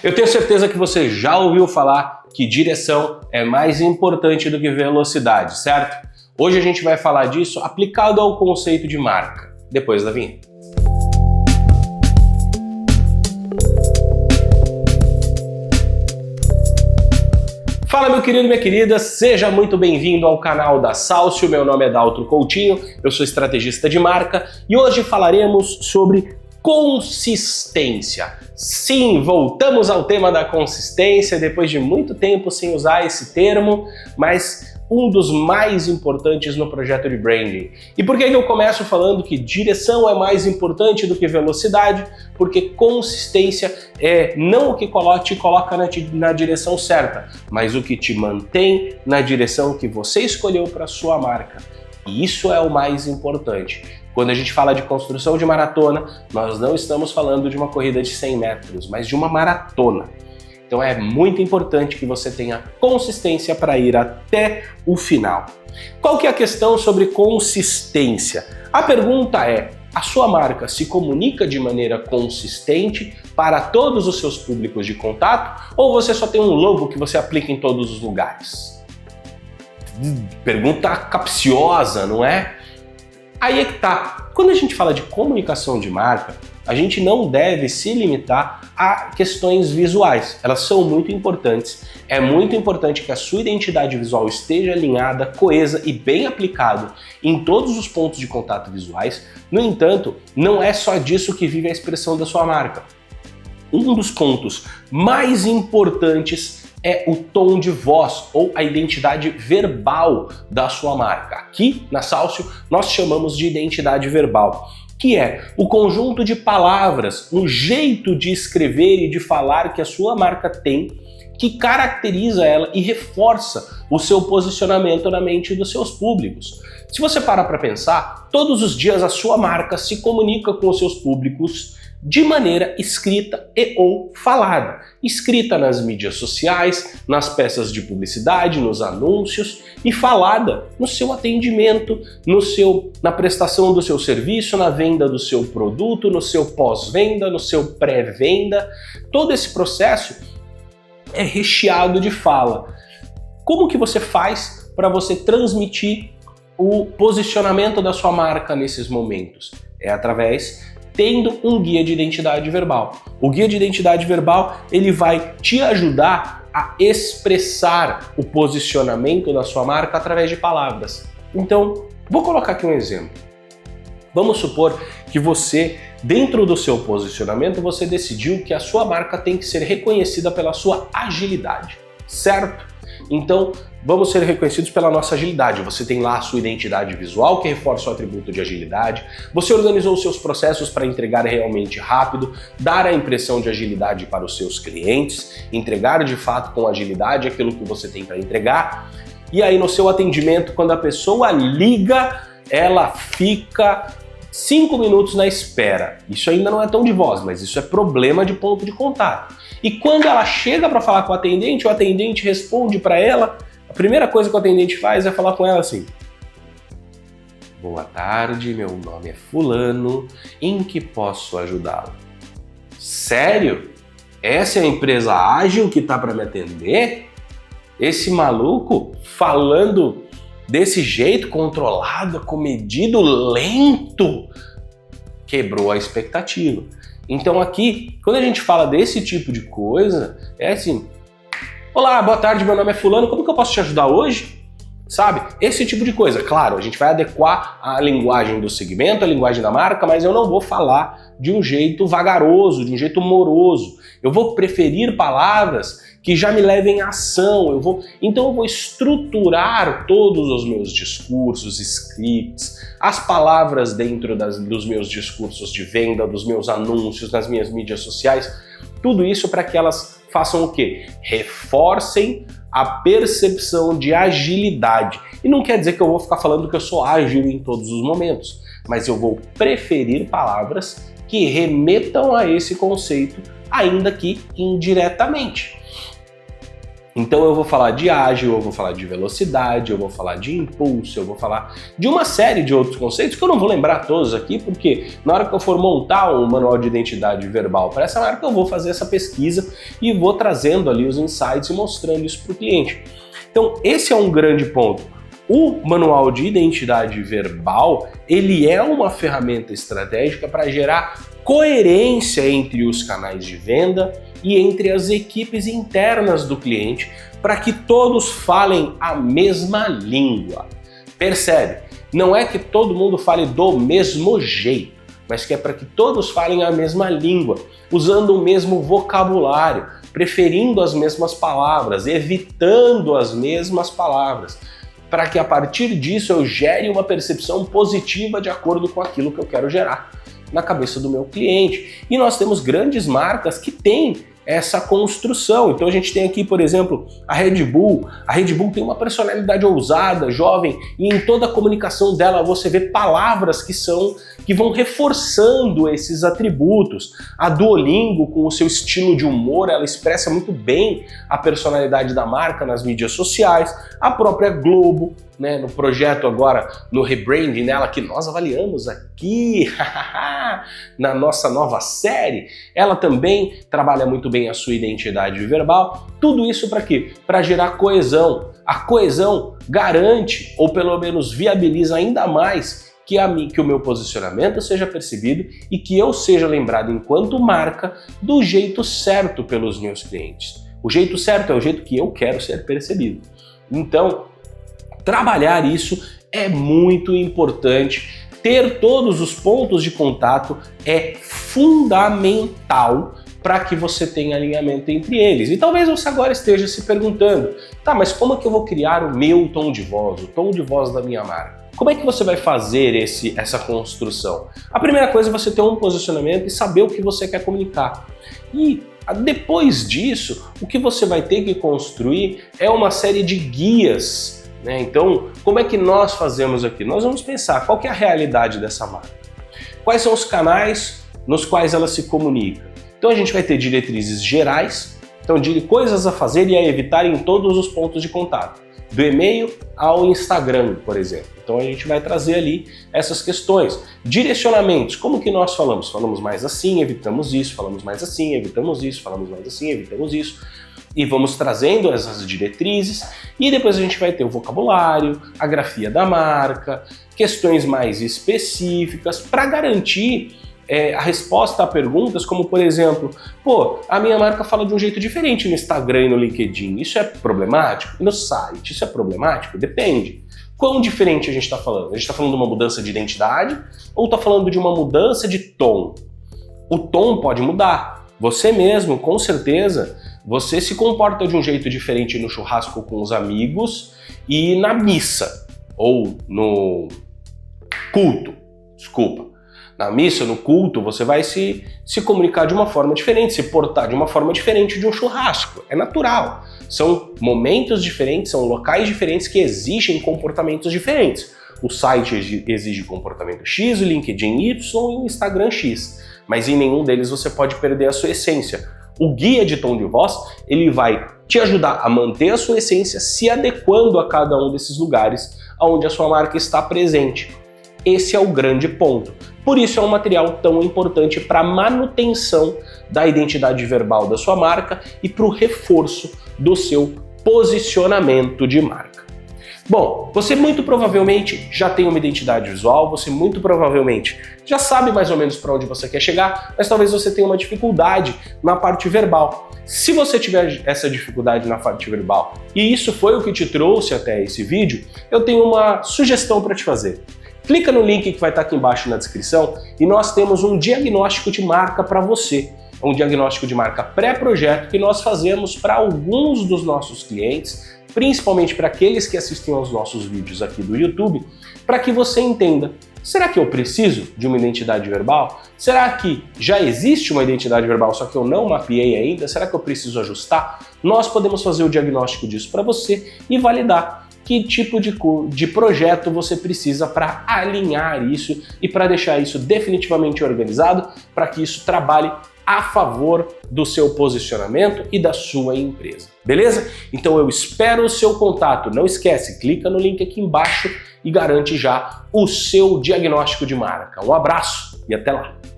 Eu tenho certeza que você já ouviu falar que direção é mais importante do que velocidade, certo? Hoje a gente vai falar disso aplicado ao conceito de marca, depois da vinheta. Fala meu querido, minha querida, seja muito bem-vindo ao canal da Salcio. Meu nome é Daltro Coutinho, eu sou estrategista de marca e hoje falaremos sobre consistência. Sim, voltamos ao tema da consistência depois de muito tempo sem usar esse termo, mas um dos mais importantes no projeto de branding. E por que eu começo falando que direção é mais importante do que velocidade? Porque consistência é não o que te coloca na direção certa, mas o que te mantém na direção que você escolheu para sua marca. E isso é o mais importante. Quando a gente fala de construção de maratona, nós não estamos falando de uma corrida de 100 metros, mas de uma maratona. Então é muito importante que você tenha consistência para ir até o final. Qual que é a questão sobre consistência? A pergunta é: a sua marca se comunica de maneira consistente para todos os seus públicos de contato ou você só tem um logo que você aplica em todos os lugares? Pergunta capciosa, não é? Aí é que tá. Quando a gente fala de comunicação de marca, a gente não deve se limitar a questões visuais. Elas são muito importantes. É muito importante que a sua identidade visual esteja alinhada, coesa e bem aplicado em todos os pontos de contato visuais. No entanto, não é só disso que vive a expressão da sua marca. Um dos pontos mais importantes é o tom de voz ou a identidade verbal da sua marca. Aqui na Salcio nós chamamos de identidade verbal, que é o conjunto de palavras, um jeito de escrever e de falar que a sua marca tem, que caracteriza ela e reforça o seu posicionamento na mente dos seus públicos. Se você parar para pensar, todos os dias a sua marca se comunica com os seus públicos de maneira escrita e ou falada. Escrita nas mídias sociais, nas peças de publicidade, nos anúncios e falada no seu atendimento, na prestação do seu serviço, na venda do seu produto, no seu pós-venda, no seu pré-venda. Todo esse processo é recheado de fala. Como que você faz para você transmitir o posicionamento da sua marca nesses momentos? É através tendo um guia de identidade verbal. O guia de identidade verbal, ele vai te ajudar a expressar o posicionamento da sua marca através de palavras. Então, vou colocar aqui um exemplo. Vamos supor que você, dentro do seu posicionamento, você decidiu que a sua marca tem que ser reconhecida pela sua agilidade, certo? Então, vamos ser reconhecidos pela nossa agilidade. Você tem lá a sua identidade visual, que reforça o atributo de agilidade. Você organizou os seus processos para entregar realmente rápido, dar a impressão de agilidade para os seus clientes, entregar de fato com agilidade aquilo que você tem para entregar. E aí, no seu atendimento, quando a pessoa liga, ela fica 5 minutos na espera. Isso ainda não é tom de voz, mas isso é problema de ponto de contato. E quando ela chega para falar com o atendente responde para ela, a primeira coisa que o atendente faz é falar com ela assim: boa tarde, meu nome é fulano, em que posso ajudá-lo? Sério? Essa é a empresa ágil que tá para me atender? Esse maluco falando desse jeito, controlado, comedido, lento, quebrou a expectativa. Então aqui, quando a gente fala desse tipo de coisa, é assim: olá, boa tarde, meu nome é fulano, como que eu posso te ajudar hoje? Sabe? Esse tipo de coisa. Claro, a gente vai adequar a linguagem do segmento, a linguagem da marca, mas eu não vou falar de um jeito vagaroso, de um jeito moroso. Eu vou preferir palavras que já me levem à ação. Então eu vou estruturar todos os meus discursos, scripts, as palavras dentro dos meus discursos de venda, dos meus anúncios, nas minhas mídias sociais, tudo isso para que elas façam o quê? Reforcem a percepção de agilidade. E não quer dizer que eu vou ficar falando que eu sou ágil em todos os momentos, mas eu vou preferir palavras que remetam a esse conceito, ainda que indiretamente. Então eu vou falar de ágil, eu vou falar de velocidade, eu vou falar de impulso, eu vou falar de uma série de outros conceitos que eu não vou lembrar todos aqui, porque na hora que eu for montar um manual de identidade verbal para essa marca, eu vou fazer essa pesquisa e vou trazendo ali os insights e mostrando isso para o cliente. Então esse é um grande ponto. O manual de identidade verbal, ele é uma ferramenta estratégica para gerar coerência entre os canais de venda e entre as equipes internas do cliente, para que todos falem a mesma língua. Percebe? Não é que todo mundo fale do mesmo jeito, mas que é para que todos falem a mesma língua, usando o mesmo vocabulário, preferindo as mesmas palavras, evitando as mesmas palavras, para que a partir disso eu gere uma percepção positiva de acordo com aquilo que eu quero gerar na cabeça do meu cliente. E nós temos grandes marcas que têm essa construção. Então a gente tem aqui, por exemplo, a Red Bull. A Red Bull tem uma personalidade ousada, jovem, e em toda a comunicação dela você vê palavras que vão reforçando esses atributos. A Duolingo, com o seu estilo de humor, ela expressa muito bem a personalidade da marca nas mídias sociais. A própria Globo, né, no projeto agora, no rebranding dela, que nós avaliamos aqui na nossa nova série, ela também trabalha muito bem a sua identidade verbal. Tudo isso para quê? Para gerar coesão. A coesão garante, ou pelo menos viabiliza ainda mais, que o meu posicionamento seja percebido e que eu seja lembrado enquanto marca do jeito certo pelos meus clientes. O jeito certo é o jeito que eu quero ser percebido. Então, trabalhar isso é muito importante. Ter todos os pontos de contato é fundamental para que você tenha alinhamento entre eles. E talvez você agora esteja se perguntando, tá, mas como é que eu vou criar o meu tom de voz, o tom de voz da minha marca? Como é que você vai fazer essa construção? A primeira coisa é você ter um posicionamento e saber o que você quer comunicar. E depois disso, o que você vai ter que construir é uma série de guias, né? Então, como é que nós fazemos aqui? Nós vamos pensar qual que é a realidade dessa marca. Quais são os canais nos quais ela se comunica? Então a gente vai ter diretrizes gerais, então de coisas a fazer e a evitar em todos os pontos de contato. Do e-mail ao Instagram, por exemplo. Então a gente vai trazer ali essas questões. Direcionamentos, como que nós falamos? Falamos mais assim, evitamos isso, falamos mais assim, evitamos isso, falamos mais assim, evitamos isso. E vamos trazendo essas diretrizes e depois a gente vai ter o vocabulário, a grafia da marca, questões mais específicas para garantir a resposta a perguntas como, por exemplo, pô, a minha marca fala de um jeito diferente no Instagram e no LinkedIn, isso é problemático? E no site, isso é problemático? Depende. Quão diferente a gente está falando? A gente está falando de uma mudança de identidade ou está falando de uma mudança de tom? O tom pode mudar. Você mesmo, com certeza, você se comporta de um jeito diferente no churrasco com os amigos e na missa, ou no culto, desculpa. Na missa, no culto, você vai se comunicar de uma forma diferente, se portar de uma forma diferente de um churrasco. É natural. São momentos diferentes, são locais diferentes que exigem comportamentos diferentes. O site exige comportamento X, o LinkedIn Y e o Instagram X. Mas em nenhum deles você pode perder a sua essência. O guia de tom de voz, ele vai te ajudar a manter a sua essência se adequando a cada um desses lugares onde a sua marca está presente. Esse é o grande ponto. Por isso é um material tão importante para a manutenção da identidade verbal da sua marca e para o reforço do seu posicionamento de marca. Bom, você muito provavelmente já tem uma identidade visual, você muito provavelmente já sabe mais ou menos para onde você quer chegar, mas talvez você tenha uma dificuldade na parte verbal. Se você tiver essa dificuldade na parte verbal e isso foi o que te trouxe até esse vídeo, eu tenho uma sugestão para te fazer. Clica no link que vai estar aqui embaixo na descrição e nós temos um diagnóstico de marca para você. É um diagnóstico de marca pré-projeto que nós fazemos para alguns dos nossos clientes, principalmente para aqueles que assistem aos nossos vídeos aqui do YouTube, para que você entenda, será que eu preciso de uma identidade verbal? Será que já existe uma identidade verbal, só que eu não mapeei ainda? Será que eu preciso ajustar? Nós podemos fazer o diagnóstico disso para você e validar que tipo de projeto você precisa para alinhar isso e para deixar isso definitivamente organizado, para que isso trabalhe a favor do seu posicionamento e da sua empresa. Beleza? Então eu espero o seu contato. Não esquece, clica no link aqui embaixo e garante já o seu diagnóstico de marca. Um abraço e até lá!